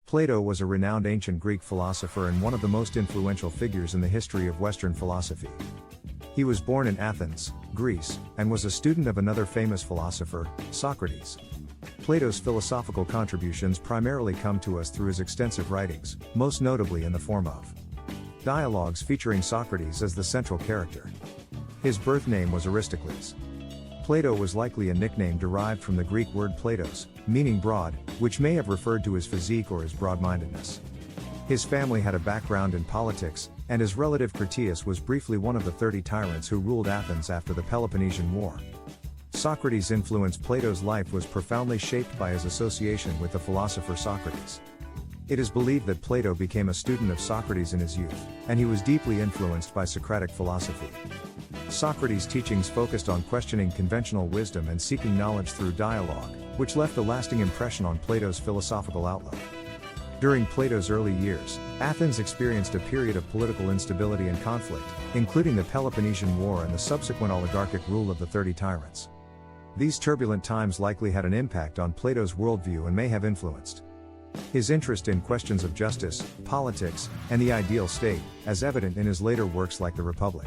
Plato was a renowned ancient Greek philosopher and one of the most influential figures in the history of Western philosophy. He was born in Athens, Greece, and was a student of another famous philosopher, Socrates. Plato's philosophical contributions primarily come to us through his extensive writings, most notably in the form of dialogues featuring Socrates as the central character. His birth name was Aristocles. Plato was likely a nickname derived from the Greek word Platos, meaning broad, which may have referred to his physique or his broad-mindedness. His family had a background in politics, and his relative Critias was briefly one of the 30 tyrants who ruled Athens after the Peloponnesian War. Socrates' influence. Plato's life was profoundly shaped by his association with the philosopher Socrates. It is believed that Plato became a student of Socrates in his youth, and he was deeply influenced by Socratic philosophy. Socrates' teachings focused on questioning conventional wisdom and seeking knowledge through dialogue, which left a lasting impression on Plato's philosophical outlook. During Plato's early years, Athens experienced a period of political instability and conflict, including the Peloponnesian War and the subsequent oligarchic rule of the 30 tyrants. These turbulent times likely had an impact on Plato's worldview and may have influenced his interest in questions of justice, politics, and the ideal state, as evident in his later works like the Republic.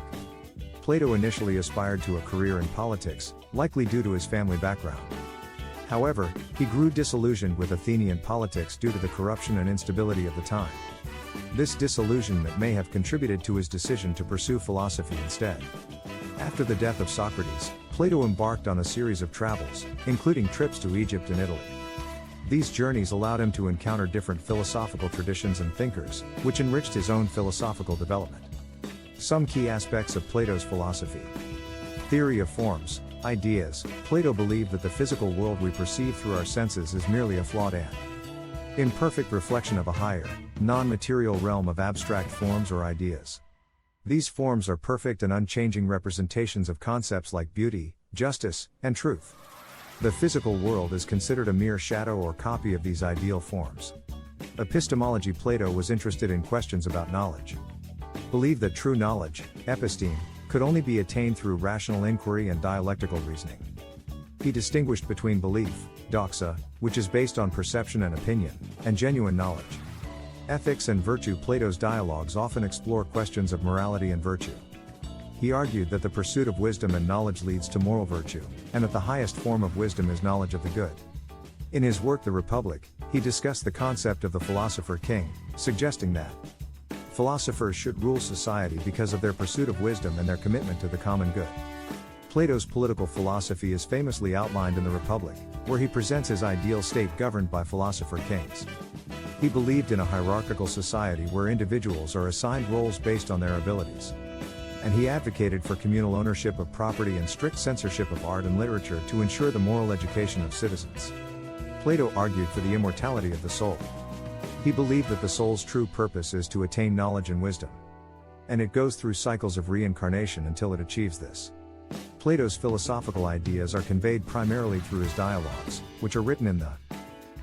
Plato initially aspired to a career in politics, likely due to his family background. However, he grew disillusioned with Athenian politics due to the corruption and instability of the time. This disillusionment may have contributed to his decision to pursue philosophy instead. After the death of Socrates, Plato embarked on a series of travels, including trips to Egypt and Italy. These journeys allowed him to encounter different philosophical traditions and thinkers, which enriched his own philosophical development. Some key aspects of Plato's philosophy. Theory of forms, ideas. Plato believed that the physical world we perceive through our senses is merely a flawed and imperfect reflection of a higher, non-material realm of abstract forms or ideas. These forms are perfect and unchanging representations of concepts like beauty, justice, and truth. The physical world is considered a mere shadow or copy of these ideal forms. Epistemology. Plato was interested in questions about knowledge. Believed that true knowledge, episteme, could only be attained through rational inquiry and dialectical reasoning. He distinguished between belief, doxa, which is based on perception and opinion, and genuine knowledge. Ethics and virtue. Plato's dialogues often explore questions of morality and virtue. He argued that the pursuit of wisdom and knowledge leads to moral virtue, and that the highest form of wisdom is knowledge of the good. In his work The Republic, he discussed the concept of the philosopher king, suggesting that philosophers should rule society because of their pursuit of wisdom and their commitment to the common good. Plato's political philosophy is famously outlined in The Republic, where he presents his ideal state governed by philosopher kings. He believed in a hierarchical society where individuals are assigned roles based on their abilities. And he advocated for communal ownership of property and strict censorship of art and literature to ensure the moral education of citizens. Plato argued for the immortality of the soul. He believed that the soul's true purpose is to attain knowledge and wisdom. And it goes through cycles of reincarnation until it achieves this. Plato's philosophical ideas are conveyed primarily through his dialogues, which are written in the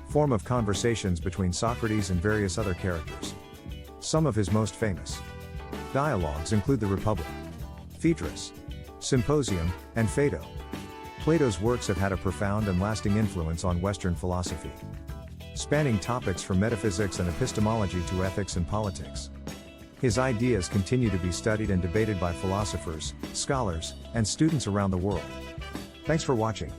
form of conversations between Socrates and various other characters. Some of his most famous dialogues include The Republic, Phaedrus, Symposium, and Phaedo. Plato's works have had a profound and lasting influence on Western philosophy, spanning topics from metaphysics and epistemology to ethics and politics. His ideas continue to be studied and debated by philosophers, scholars, and students around the world. Thanks for watching.